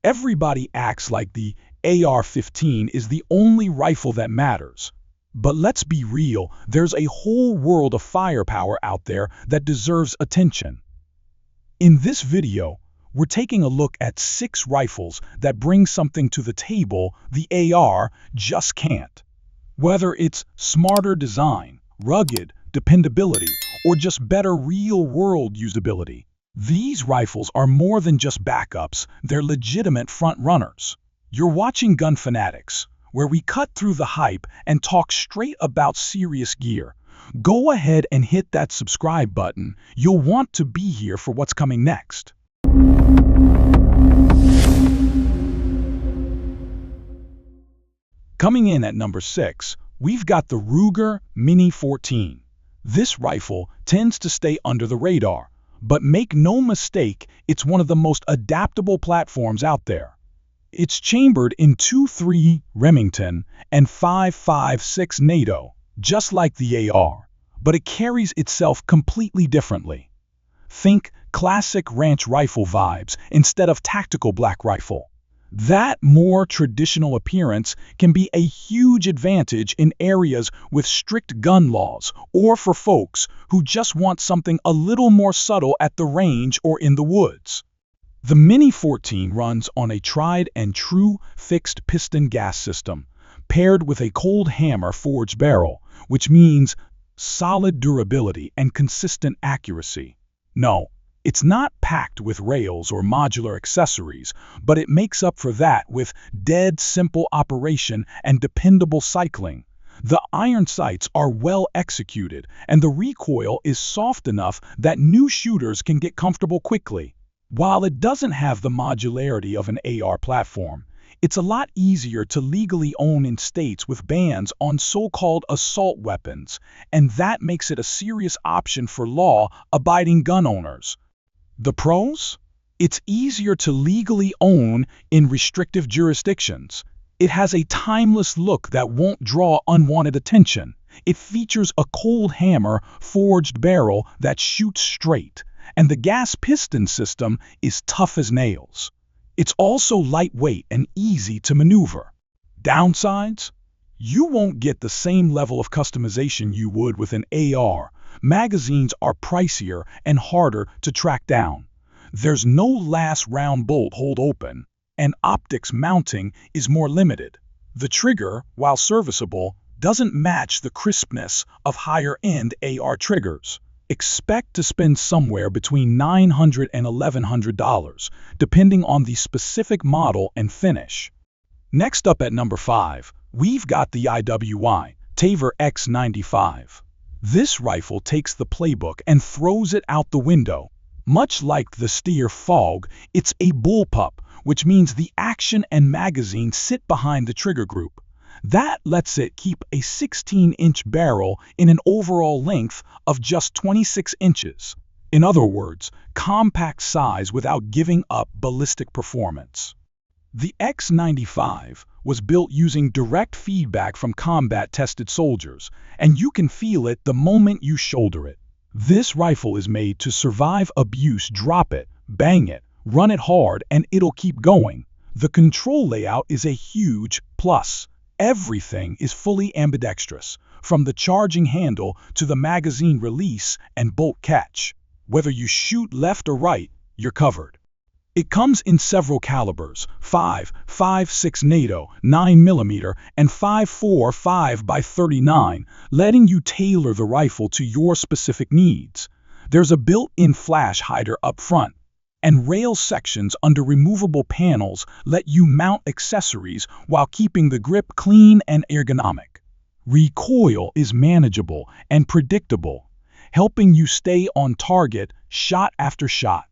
Everybody acts like the AR-15 is the only rifle that matters. But let's be real, there's a whole world of firepower out there that deserves attention. In this video, we're taking a look at 6 rifles that bring something to the table the AR just can't. Whether it's smarter design, rugged dependability, or just better real-world usability, these rifles are more than just backups, they're legitimate front-runners. You're watching Gun Fanatics, where we cut through the hype and talk straight about serious gear. Go ahead and hit that subscribe button. You'll want to be here for what's coming next. Coming in at number 6, we've got the Ruger Mini 14. This rifle tends to stay under the radar, but make no mistake, it's one of the most adaptable platforms out there. It's chambered in 2.3 Remington and 5.56 NATO, just like the AR, but it carries itself completely differently. Think classic ranch rifle vibes instead of tactical black rifle. That more traditional appearance can be a huge advantage in areas with strict gun laws or for folks who just want something a little more subtle at the range or in the woods. The Mini 14 runs on a tried-and-true fixed piston gas system, paired with a cold hammer forged barrel, which means solid durability and consistent accuracy. No, it's not packed with rails or modular accessories, but it makes up for that with dead simple operation and dependable cycling. The iron sights are well executed, and the recoil is soft enough that new shooters can get comfortable quickly. While it doesn't have the modularity of an AR platform, it's a lot easier to legally own in states with bans on so-called assault weapons, and that makes it a serious option for law-abiding gun owners. The pros? It's easier to legally own in restrictive jurisdictions. It has a timeless look that won't draw unwanted attention. It features a cold hammer forged barrel that shoots straight, and the gas piston system is tough as nails. It's also lightweight and easy to maneuver. Downsides? You won't get the same level of customization you would with an AR. Magazines are pricier and harder to track down. There's no last round bolt hold open, and optics mounting is more limited. The trigger, while serviceable, doesn't match the crispness of higher-end AR triggers. Expect to spend somewhere between $900 and $1,100, depending on the specific model and finish. Next up at number 5, we've got the IWY Taver X95. This rifle takes the playbook and throws it out the window. Much like the Steer Fog, it's a bullpup, which means the action and magazine sit behind the trigger group. That lets it keep a 16-inch barrel in an overall length of just 26 inches. In other words, compact size without giving up ballistic performance. The X95 was built using direct feedback from combat-tested soldiers, and you can feel it the moment you shoulder it. This rifle is made to survive abuse. Drop it, bang it, run it hard, and it'll keep going. The control layout is a huge plus. Everything is fully ambidextrous, from the charging handle to the magazine release and bolt catch. Whether you shoot left or right, you're covered. It comes in several calibers: 5.56 NATO, 9mm, and 5.45 by 39, letting you tailor the rifle to your specific needs. There's a built-in flash hider up front, and rail sections under removable panels let you mount accessories while keeping the grip clean and ergonomic. Recoil is manageable and predictable, helping you stay on target shot after shot.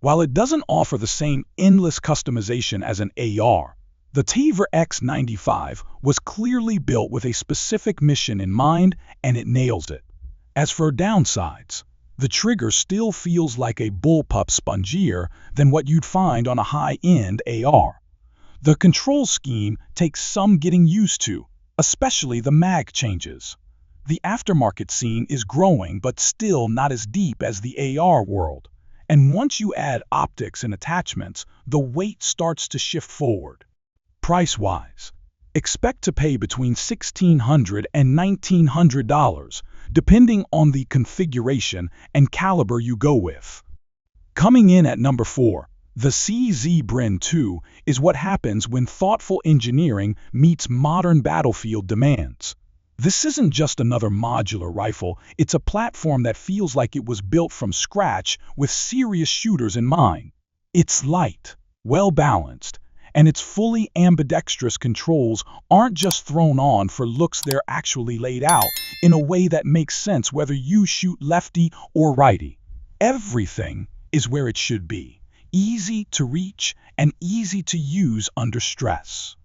While it doesn't offer the same endless customization as an AR, the Taver X95 was clearly built with a specific mission in mind, and it nails it. As for downsides, the trigger still feels like a bullpup, spongier than what you'd find on a high-end AR. The control scheme takes some getting used to, especially the mag changes. The aftermarket scene is growing but still not as deep as the AR world, And once you add optics and attachments, the weight starts to shift forward. Price-wise, expect to pay between $1,600 and $1,900, depending on the configuration and caliber you go with. Coming in at number 4, the CZ Brin 2 is what happens when thoughtful engineering meets modern battlefield demands. This isn't just another modular rifle, it's a platform that feels like it was built from scratch with serious shooters in mind. It's light, well-balanced, and its fully ambidextrous controls aren't just thrown on for looks, they're actually laid out in a way that makes sense whether you shoot lefty or righty. Everything is where it should be, easy to reach and easy to use under stress.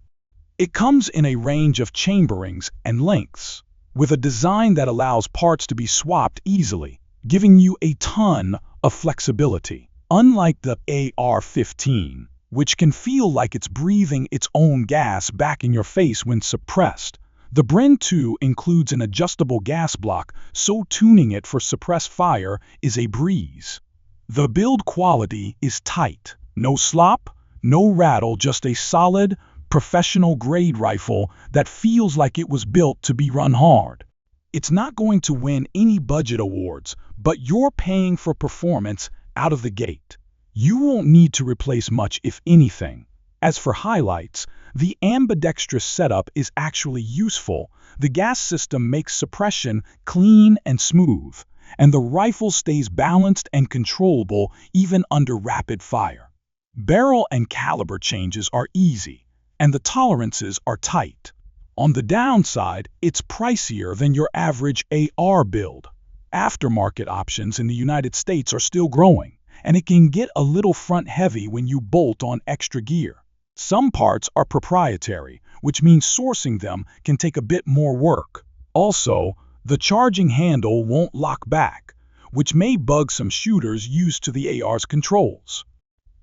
It comes in a range of chamberings and lengths, with a design that allows parts to be swapped easily, giving you a ton of flexibility. Unlike the AR15, which can feel like it's breathing its own gas back in your face when suppressed, the Brin 2 includes an adjustable gas block, so tuning it for suppressed fire is a breeze. The build quality is tight. No slop, no rattle, just a solid, professional-grade rifle that feels like it was built to be run hard. It's not going to win any budget awards, but you're paying for performance out of the gate. You won't need to replace much, if anything. As for highlights, the ambidextrous setup is actually useful. The gas system makes suppression clean and smooth, and the rifle stays balanced and controllable even under rapid fire. Barrel and caliber changes are easy, and the tolerances are tight. On the downside, it's pricier than your average AR build. Aftermarket options in the United States are still growing, and it can get a little front-heavy when you bolt on extra gear. Some parts are proprietary, which means sourcing them can take a bit more work. Also, the charging handle won't lock back, which may bug some shooters used to the AR's controls.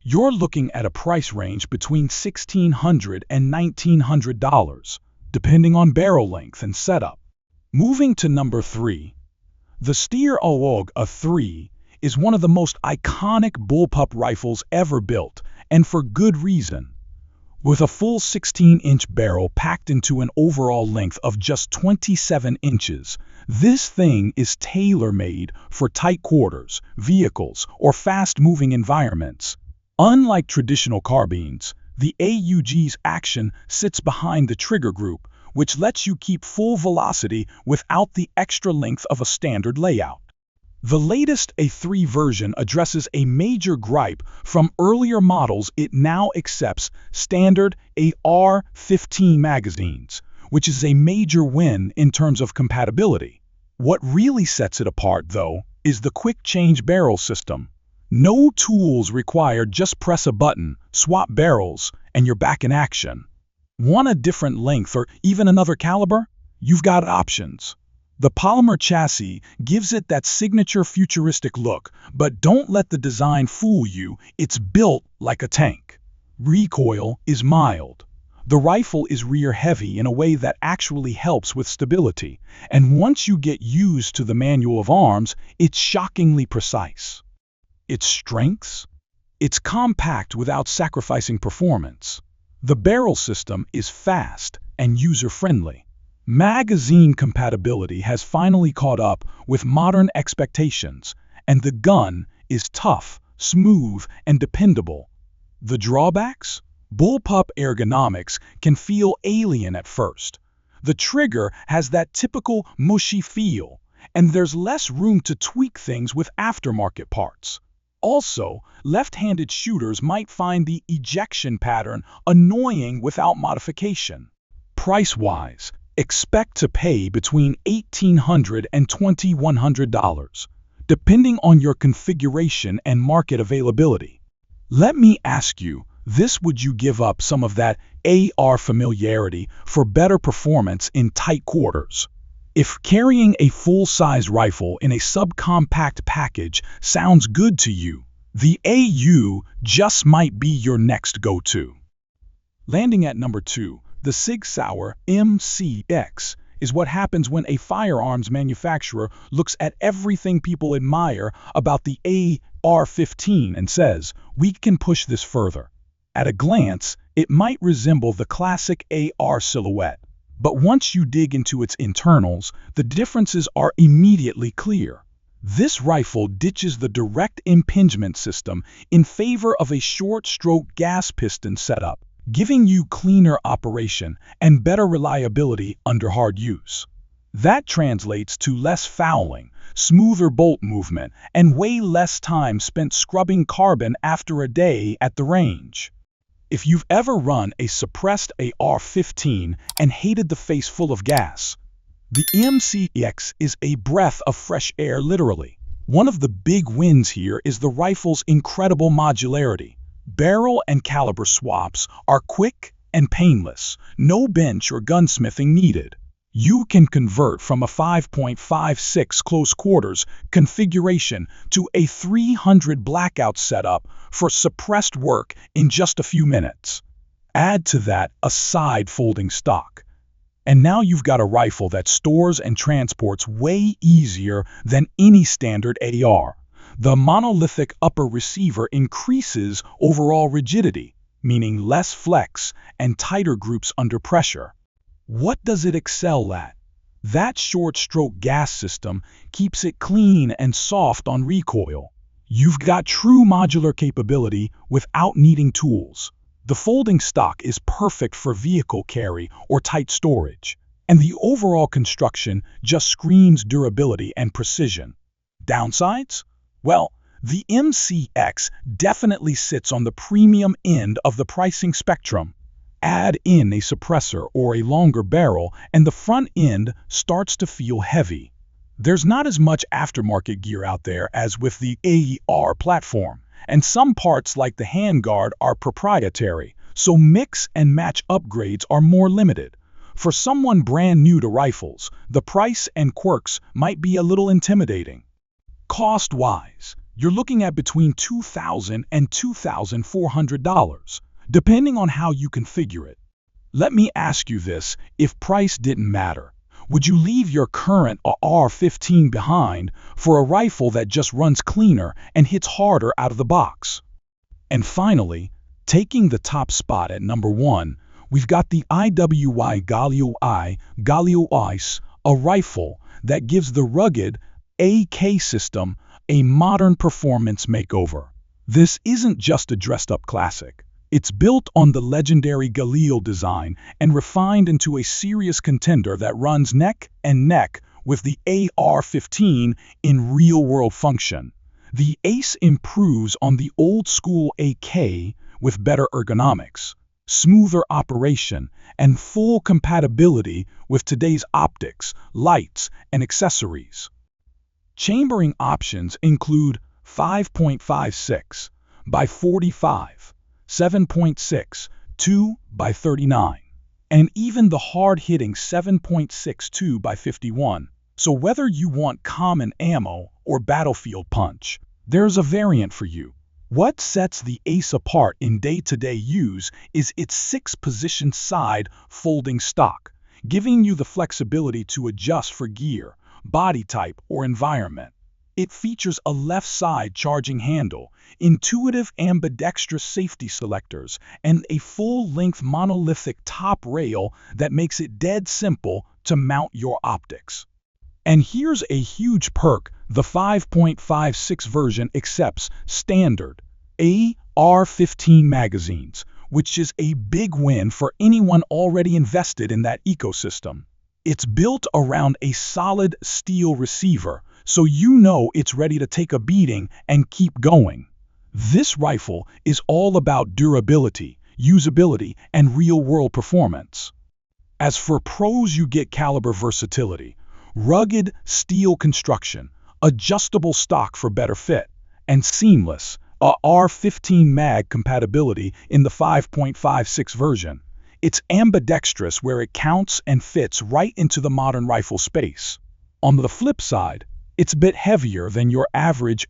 You're looking at a price range between $1,600 and $1,900, depending on barrel length and setup. Moving to number 3, the Steyr AWG 3 is one of the most iconic bullpup rifles ever built, and for good reason. With a full 16-inch barrel packed into an overall length of just 27 inches, this thing is tailor-made for tight quarters, vehicles, or fast-moving environments. Unlike traditional carbines, the AUG's action sits behind the trigger group, which lets you keep full velocity without the extra length of a standard layout. The latest A3 version addresses a major gripe from earlier models. It now accepts standard AR15 magazines, which is a major win in terms of compatibility. What really sets it apart, though, is the quick-change barrel system. No tools required, just press a button, swap barrels, and you're back in action. Want a different length or even another caliber? You've got options. The polymer chassis gives it that signature futuristic look, but don't let the design fool you. It's built like a tank. Recoil is mild. The rifle is rear-heavy in a way that actually helps with stability, and once you get used to the manual of arms, it's shockingly precise. Its strengths? It's compact without sacrificing performance. The barrel system is fast and user-friendly. Magazine compatibility has finally caught up with modern expectations, and the gun is tough, smooth, and dependable. The drawbacks? Bullpup ergonomics can feel alien at first. The trigger has that typical mushy feel, and there's less room to tweak things with aftermarket parts. Also, left-handed shooters might find the ejection pattern annoying without modification. Price-wise, expect to pay between $1,800 and $2,100, depending on your configuration and market availability. Let me ask you, would you give up some of that AR familiarity for better performance in tight quarters? If carrying a full-size rifle in a subcompact package sounds good to you, the AU just might be your next go-to. Landing at number 2, the Sig MCX is what happens when a firearms manufacturer looks at everything people admire about the AR15 and says, we can push this further. At a glance, it might resemble the classic AR silhouette, but once you dig into its internals, the differences are immediately clear. This rifle ditches the direct impingement system in favor of a short-stroke gas piston setup, giving you cleaner operation and better reliability under hard use. That translates to less fouling, smoother bolt movement, and way less time spent scrubbing carbon after a day at the range. If you've ever run a suppressed AR-15 and hated the face full of gas, the MCX is a breath of fresh air literally. One of the big wins here is the rifle's incredible modularity. Barrel and caliber swaps are quick and painless, no bench or gunsmithing needed. You can convert from a 5.56 close quarters configuration to a 300 blackout setup for suppressed work in just a few minutes. Add to that a side folding stock, and now you've got a rifle that stores and transports way easier than any standard AR. The monolithic upper receiver increases overall rigidity, meaning less flex and tighter groups under pressure. What does it excel at? That short-stroke gas system keeps it clean and soft on recoil. You've got true modular capability without needing tools. The folding stock is perfect for vehicle carry or tight storage, and the overall construction just screams durability and precision. Downsides? Well, the MCX definitely sits on the premium end of the pricing spectrum. Add in a suppressor or a longer barrel, and the front end starts to feel heavy. There's not as much aftermarket gear out there as with the AR platform, and some parts like the handguard are proprietary, so mix and match upgrades are more limited. For someone brand new to rifles, the price and quirks might be a little intimidating. Cost-wise, you're looking at between $2,000 and $2,400. Depending on how you configure it. Let me ask you this, if price didn't matter, would you leave your current AR-15 behind for a rifle that just runs cleaner and hits harder out of the box? And finally, taking the top spot at number 1, we've got the IWY Galio ACE, a rifle that gives the rugged AK system a modern performance makeover. This isn't just a dressed-up classic. It's built on the legendary Galio design and refined into a serious contender that runs neck and neck with the AR-15 in real-world function. The ACE improves on the old-school AK with better ergonomics, smoother operation, and full compatibility with today's optics, lights, and accessories. Chambering options include 5.56 by 45, 7.6, 2 by 39, and even the hard-hitting 7.62 by 51. So whether you want common ammo or battlefield punch, there's a variant for you. What sets the ACE apart in day-to-day use is its 6-position side folding stock, giving you the flexibility to adjust for gear, body type, or environment. It features a left-side charging handle, intuitive ambidextrous safety selectors, and a full-length monolithic top rail that makes it dead simple to mount your optics. And here's a huge perk: the 5.56 version accepts standard AR-15 magazines, which is a big win for anyone already invested in that ecosystem. It's built around a solid steel receiver, so you know it's ready to take a beating and keep going. This rifle is all about durability, usability, and real-world performance. As for pros, you get caliber versatility, rugged steel construction, adjustable stock for better fit, and seamless AR-15 mag compatibility in the 5.56 version. It's ambidextrous where it counts and fits right into the modern rifle space. On the flip side, it's a bit heavier than your average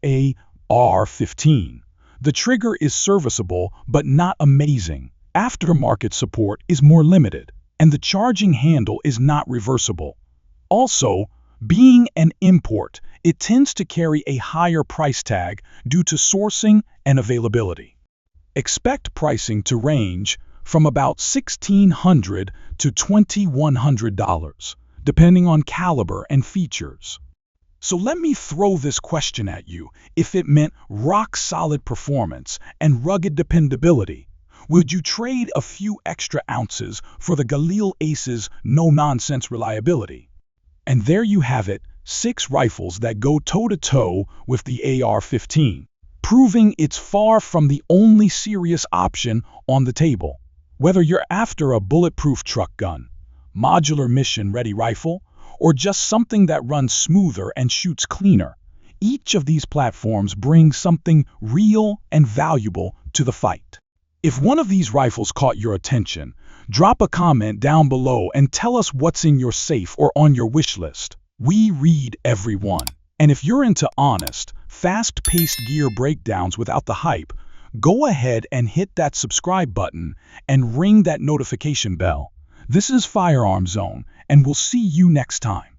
AR-15. The trigger is serviceable but not amazing. Aftermarket support is more limited, and the charging handle is not reversible. Also, Being an import, it tends to carry a higher price tag due to sourcing and availability. Expect pricing to range from about $1,600 to $2,100, depending on caliber and features. So let me throw this question at you. If it meant rock-solid performance and rugged dependability, would you trade a few extra ounces for the Galil ACE's no-nonsense reliability? And there you have it, 6 rifles that go toe-to-toe with the AR-15, proving it's far from the only serious option on the table. Whether you're after a bulletproof truck gun, modular mission-ready rifle, or just something that runs smoother and shoots cleaner, each of these platforms brings something real and valuable to the fight. If one of these rifles caught your attention, drop a comment down below and tell us what's in your safe or on your wish list. We read every one. And if you're into honest, fast-paced gear breakdowns without the hype, go ahead and hit that subscribe button and ring that notification bell. This is Firearm Zone, and we'll see you next time.